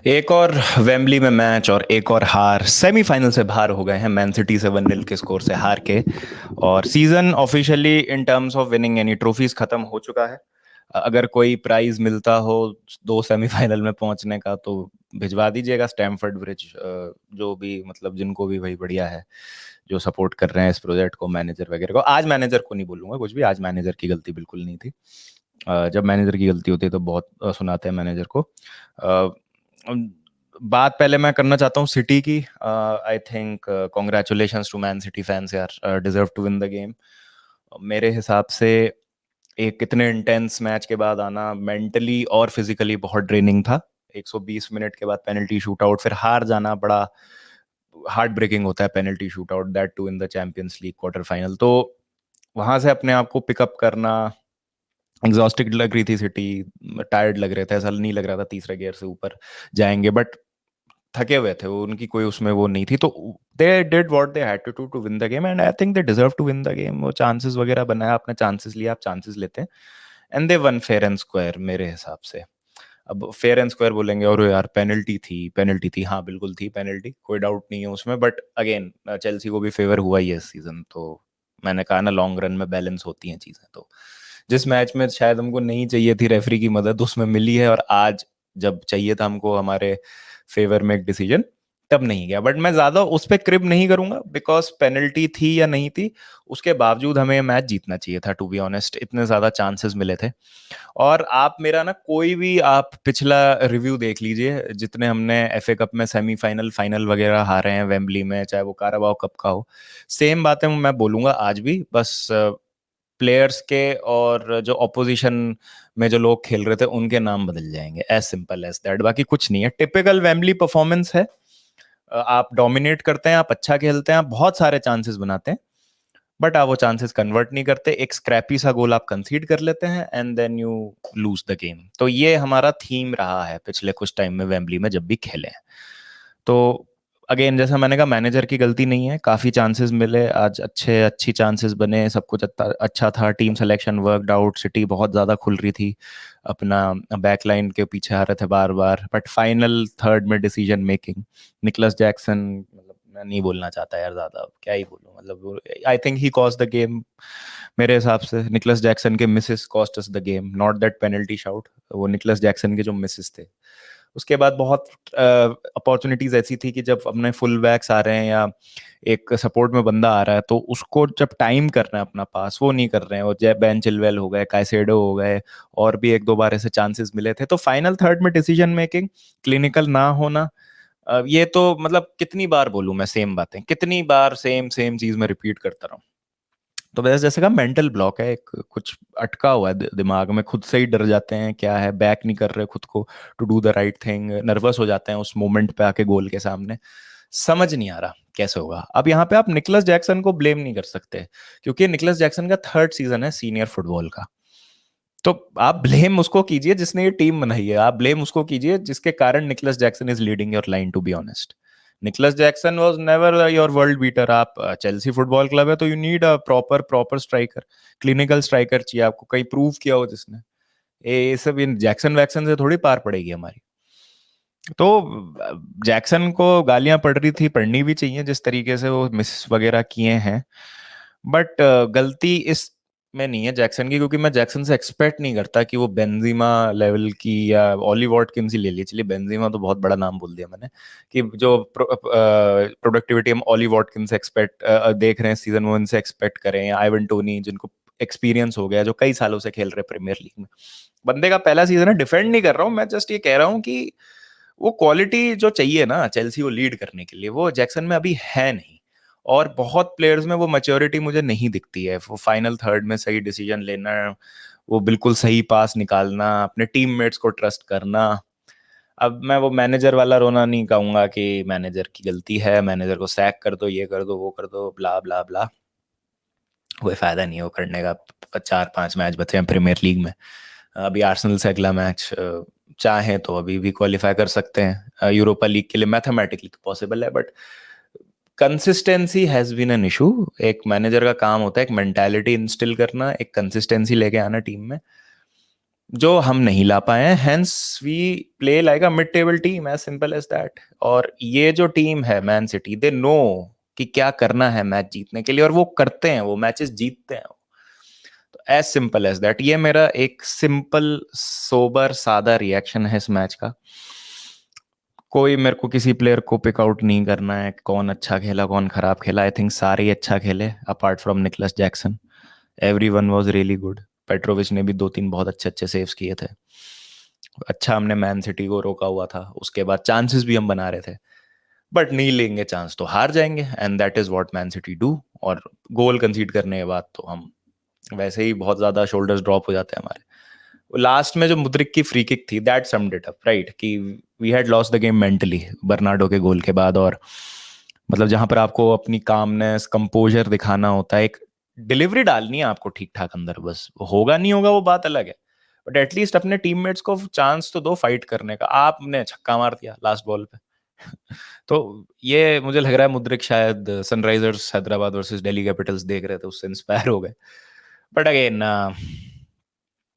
एक और वेम्बली में मैच और एक और हार। सेमीफाइनल से बाहर हो गए हैं मैन सिटी से 1-0 के स्कोर से हार के। और season officially in terms of winning any trophies खत्म हो चुका है। अगर कोई प्राइज मिलता हो दो सेमीफाइनल में पहुंचने का तो भिजवा दीजिएगा स्टैमफोर्ड ब्रिज। जो भी मतलब जिनको भी भाई बढ़िया है जो सपोर्ट कर रहे हैं इस प्रोजेक्ट को, मैनेजर वगैरह को। आज मैनेजर को नहीं बोलूंगा कुछ भी, आज मैनेजर की गलती बिल्कुल नहीं थी। जब मैनेजर की गलती होती है तो बहुत सुनाते हैं मैनेजर को। बात पहले मैं करना चाहता हूँ सिटी की। I think congratulations to Man City fans यार, deserve to win the game. मेरे हिसाब से एक इतने इंटेंस मैच के बाद आना मेंटली और फिजिकली बहुत ड्रेनिंग था। 120 मिनट के बाद पेनल्टी शूट आउट, फिर हार जाना बड़ा हार्ट ब्रेकिंग होता है। Penalty shoot out, that too in the Champions League quarter final. तो वहां से अपने आप को पिकअप करना, एग्जॉस्टिक लग रही थी सिटी, टायर्ड लग रहे थे, ऐसा नहीं लग रहा था तीसरे गियर से ऊपर जाएंगे, बट थके हुए थे वो, उनकी कोई उसमें वो नहीं थी। तो they did what they had to do to win the game and I think they deserve to win the game. वो चांसेस वगैरह बनाया, आपने चांसेस लिया, आप चांसेस लेते हैं and they won fair and square मेरे हिसाब से। अब फेयर एंड स्क्वायर बोलेंगे और यार पेनल्टी थी, पेनल्टी थी, हाँ बिल्कुल थी पेनल्टी, कोई डाउट नहीं है उसमें। बट अगेन चेल्सी को भी फेवर हुआ ही है इस सीजन। तो मैंने कहा ना, लॉन्ग रन में बैलेंस होती हैं चीजें। तो जिस मैच में शायद हमको नहीं चाहिए थी रेफरी की मदद, उसमें मिली है। और आज जब चाहिए था हमको हमारे फेवर में एक डिसीजन, तब नहीं गया। बट मैं ज्यादा उस पर क्रिप नहीं करूंगा बिकॉज पेनल्टी थी या नहीं थी, उसके बावजूद हमें मैच जीतना चाहिए था टू बी ऑनेस्ट। इतने ज्यादा चांसेस मिले थे। और आप मेरा ना कोई भी आप पिछला रिव्यू देख लीजिए, जितने हमने एफए कप में सेमीफाइनल फाइनल वगैरह हारे हैं वेम्बली में, चाहे वो काराबाओ कप का हो, सेम बातें मैं बोलूंगा आज भी। बस प्लेयर्स के और जो ऑपोजिशन में जो लोग खेल रहे थे उनके नाम बदल जाएंगे, एज सिंपल एज दैट। बाकी कुछ नहीं है, टिपिकल वेम्बली परफॉर्मेंस है। आप डोमिनेट करते हैं, आप अच्छा खेलते हैं, आप बहुत सारे चांसेस बनाते हैं, बट आप वो चांसेस कन्वर्ट नहीं करते। एक स्क्रैपी सा गोल आप कंसीड कर लेते हैं and then you lose the game. तो ये हमारा थीम रहा है पिछले कुछ टाइम में वेम्बली में जब भी खेले हैं। तो अगेन जैसा मैंने कहा, मैनेजर की गलती नहीं है। काफी चांसेस मिले आज, अच्छी चांसेस बने, सब कुछ अच्छा था। Team selection worked out, city बहुत ज्यादा खुल रही थी, अपना बैकलाइन के पीछे आ रहे थे बार बार। बट फाइनल थर्ड में डिसीजन मेकिंग, निकलस जैक्सन, मतलब मैं नहीं बोलना चाहता यार ज्यादा, अब क्या ही बोलूं। मतलब आई think he cost the game. मेरे हिसाब से निकलस जैक्सन के Mrs cost us the game, not that penalty shout. वो निकलस जैक्सन के जो मिसेस थे, उसके बाद बहुत अपॉर्चुनिटीज ऐसी थी कि जब अपने फुल बैक्स आ रहे हैं या एक सपोर्ट में बंदा आ रहा है, तो उसको जब टाइम करना है अपना पास, वो नहीं कर रहे हैं। और जय बेन चिलवेल हो गए, काइसेडो हो गए, और भी एक दो बार ऐसे चांसेस मिले थे। तो फाइनल थर्ड में डिसीजन मेकिंग क्लिनिकल ना होना, ये तो मतलब कितनी बार बोलूं मैं सेम बातें, कितनी बार सेम सेम चीज में रिपीट करता रहूं। तो वैसे जैसे का मेंटल ब्लॉक है, एक कुछ अटका हुआ है दिमाग में, खुद से ही डर जाते हैं, क्या है, बैक नहीं कर रहे खुद को to do the right thing, nervous हो जाते हैं उस मोमेंट पे आके गोल के सामने। समझ नहीं आ रहा कैसे होगा। अब यहाँ पे आप निकलस जैक्सन को ब्लेम नहीं कर सकते, क्योंकि निकलस जैक्सन का थर्ड सीजन है सीनियर फुटबॉल का। तो आप ब्लेम उसको कीजिए जिसने ये टीम बनाई है, आप ब्लेम उसको कीजिए जिसके कारण Nicolas Jackson is leading your line, to be honest. Nicolas Jackson was never your world beater. आप चेल्सी फुटबॉल क्लब है तो you need a proper proper striker, clinical striker चाहिए आपको, कहीं प्रूव किया हो जिसने। ये सब इन जैक्सन वैक्सन से थोड़ी पार पड़ेगी हमारी। तो जैक्सन को गालियां पड़ रही थी, पढ़नी भी चाहिए जिस तरीके से वो मिस वगैरह किए हैं। बट गलती इस में नहीं है जैक्सन की, क्योंकि मैं जैक्सन से एक्सपेक्ट नहीं करता कि वो बेंजीमा लेवल की या ऑली वॉटकिंस ही ले ली। चलिए बेंजीमा तो बहुत बड़ा नाम बोल दिया मैंने, कि जो प्रोडक्टिविटी हम ऑली वॉटकिंस से एक्सपेक्ट देख रहे हैं सीजन वन से एक्सपेक्ट करें, या आइवन टोनी जिनको एक्सपीरियंस हो गया, जो कई सालों से खेल रहे प्रीमियर लीग में। बंदे का पहला सीजन है, डिफेंड नहीं कर रहा हूँ मैं, जस्ट ये कह रहा हूँ कि वो क्वालिटी जो चाहिए ना चेल्सी को लीड करने के लिए, वो जैक्सन में अभी है नहीं। और बहुत प्लेयर्स में वो मैच्योरिटी मुझे नहीं दिखती है। वो फाइनल थर्ड में सही डिसीजन लेना, वो बिल्कुल सही पास निकालना, अपने टीममेट्स को ट्रस्ट करना। अब मैं वो मैनेजर वाला रोना नहीं कहूंगा कि मैनेजर की गलती है, मैनेजर को सैक कर दो, ये कर दो, वो कर दो, ब्ला ब्ला ब्ला। कोई फायदा नहीं है वो करने का। 4-5 मैच बचे हैं प्रीमियर लीग में। अभी आर्सेनल से अगला मैच, चाहे तो अभी भी क्वालिफाई कर सकते हैं यूरोपा लीग के लिए, मैथमेटिकली तो पॉसिबल है। But consistency has been an issue. एक मैनेजर का काम होता है एक मेंटालिटी इंस्टिल करना, एक कंसिस्टेंसी लेके आना टीम में। जो हम नहीं ला पाए हैं, hence we play like a mid table team, as simple as that. और ये जो टीम है मैन सिटी, दे नो कि क्या करना है मैच जीतने के लिए, और वो करते हैं, वो मैचेस जीतते हैं। तो एज सिंपल एज दैट, ये मेरा एक सिंपल सोबर सादा रिएक्शन है इस मैच का। कोई मेरे को किसी प्लेयर को पिक आउट नहीं करना है, कौन अच्छा खेला कौन खराब खेला। आई थिंक सारे ही अच्छा खेले apart from Nicholas Jackson. Every one was really good. Petrovich ने भी दो तीन बहुत अच्छे अच्छे सेव्स किए थे। अच्छा हमने मैन सिटी को रोका हुआ था, उसके बाद चांसेस भी हम बना रहे थे, बट नहीं लेंगे चांस तो हार जाएंगे, and that is what man city do. और गोल कंसीड करने के बाद तो हम वैसे ही बहुत ज्यादा शोल्डर्स ड्रॉप हो जाते हैं हमारे। लास्ट में जो मुद्रिक की फ्री किक थी, that summed it up right, कि we had lost the game mentally Bernardo के गोल के बाद। और मतलब जहां पर आपको अपनी कामनेस कंपोजर दिखाना होता है, एक डिलीवरी डालनी है आपको ठीक ठाक अंदर, बस होगा नहीं होगा वो बात अलग है, बट एटलीस्ट अपने टीममेट्स को चांस तो दो फाइट करने का। आपने छक्का मार दिया लास्ट बॉल पे। तो ये मुझे लग रहा है मुद्रिक शायद Sunrisers Hyderabad versus Delhi Capitals देख रहे थे, उससे इंस्पायर हो गए। But again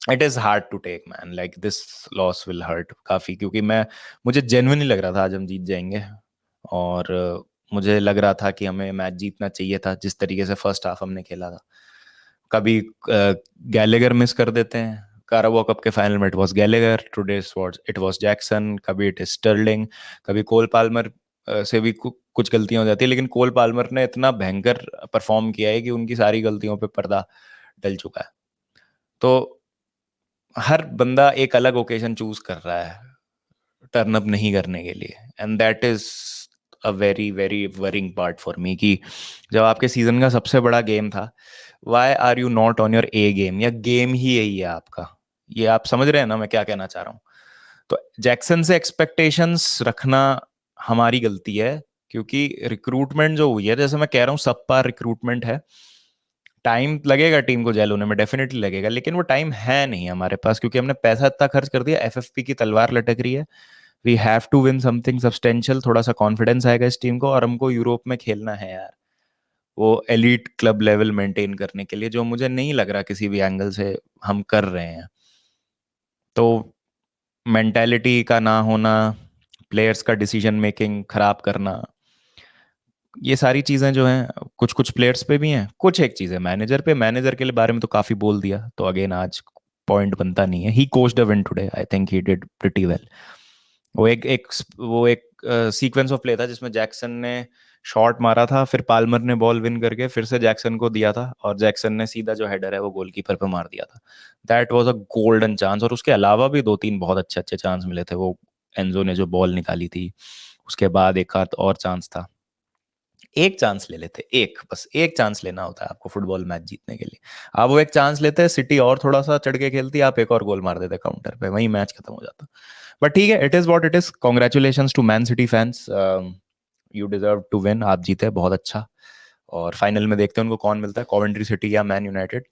it is hard to take man, like this loss will hurt काफी, क्योंकि मैं मुझे जेन्युइनली लग रहा था आज हम जीत जाएंगे। और मुझे लग रहा था कि हमें मैच जीतना चाहिए था, जिस तरीके से फर्स्ट हाफ हमने खेला था। कभी गैलेगर मिस कर देते हैं, काराबो कप के फाइनल में it was Gallagher, today it was Jackson, कभी इट इज स्टर्लिंग, कभी कोल पाल्मर से भी कुछ गलतियां हो जाती है, लेकिन कोल पाल्मर ने इतना भयंकर परफॉर्म किया है कि उनकी सारी गलतियों पे पर्दा डल चुका है। तो हर बंदा एक अलग ओकेजन चूज कर रहा है टर्न अप नहीं करने के लिए, and that is a very very worrying part for me, कि जब आपके सीजन का सबसे बड़ा गेम था, why are you not on your A game, या गेम ही यही है आपका। ये आप समझ रहे हैं ना मैं क्या कहना चाह रहा हूँ। तो जैक्सन से एक्सपेक्टेशंस रखना हमारी गलती है, क्योंकि रिक्रूटमेंट जो हुई है, जैसे मैं कह रहा हूँ सब पार रिक्रूटमेंट है। टाइम लगेगा टीम को जेल होने में, डेफिनेटली लगेगा, लेकिन वो टाइम है नहीं हमारे पास, क्योंकि हमने पैसा इतना खर्च कर दिया, एफएफपी की तलवार लटक रही है। We have to win something substantial, थोड़ा सा कॉन्फिडेंस आएगा इस टीम को, और हमको यूरोप में खेलना है यार, वो एलीट क्लब लेवल मेंटेन करने के लिए, जो मुझे नहीं लग रहा किसी भी एंगल से हम कर रहे हैं। तो मेंटालिटी का ना होना, प्लेयर्स का डिसीजन मेकिंग खराब करना, ये सारी चीजें जो हैं कुछ कुछ प्लेयर्स पे भी हैं, कुछ एक चीज है मैनेजर पे। मैनेजर के लिए बारे में तो काफी बोल दिया, तो अगेन आज पॉइंट बनता नहीं है। He coached a win today, I think he did pretty well. वो एक सीक्वेंस ऑफ प्ले था जिसमें जैक्सन ने शॉट मारा था, फिर पाल्मर ने बॉल विन करके फिर से जैक्सन को दिया था, और जैक्सन ने सीधा जो हेडर है वो गोलकीपर पे मार दिया था। That was a golden chance. और उसके अलावा भी दो तीन बहुत अच्छे अच्छे चांस मिले थे, वो एंजो ने जो बॉल निकाली थी, उसके बाद एक आध और चांस था। एक चांस ले लेते, एक बस एक चांस लेना होता है आपको फुटबॉल मैच जीतने के लिए। आप वो एक चांस लेते हैं, सिटी और थोड़ा सा चढ़ के खेलती, आप एक और गोल मार देते काउंटर पे, वही मैच खत्म हो जाता। बट ठीक है, it is what it is. Congratulation to Man City fans, you deserve to win, आप जीते बहुत अच्छा। और फाइनल में देखते हैं उनको कौन मिलता है, कॉवेंट्री सिटी या मैन यूनाइटेड।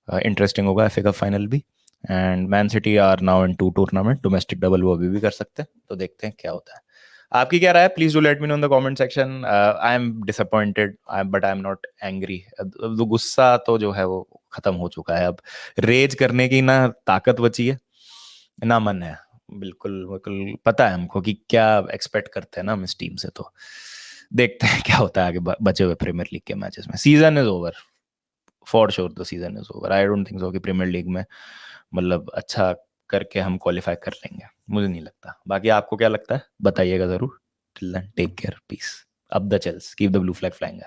इंटरेस्टिंग होगा एफए कप फाइनल भी। And Man City are now in two tournament, domestic double वो अभी भी कर सकते हैं, तो देखते हैं क्या होता है। आपकी क्या राय है, please do let me know in the comment section. I am disappointed but I am not angry. वो गुस्सा तो जो है वो खत्म हो चुका है, अब रेज करने की ना ताकत बची है ना मन है। बिल्कुल बिल्कुल पता है हमको कि क्या एक्सपेक्ट करते हैं ना हम इस टीम से, तो देखते हैं क्या होता है आगे बचे हुए प्रीमियर लीग के मैचेस में। Season is over for sure, the season is over. I don't think so कि प्रीमियर लीग में मतलब अच्छा करके हम क्वालिफाई कर लेंगे, मुझे नहीं लगता। बाकी आपको क्या लगता है बताइएगा जरूर। Till then take care, peace, up the Chels, keep the blue flag flying.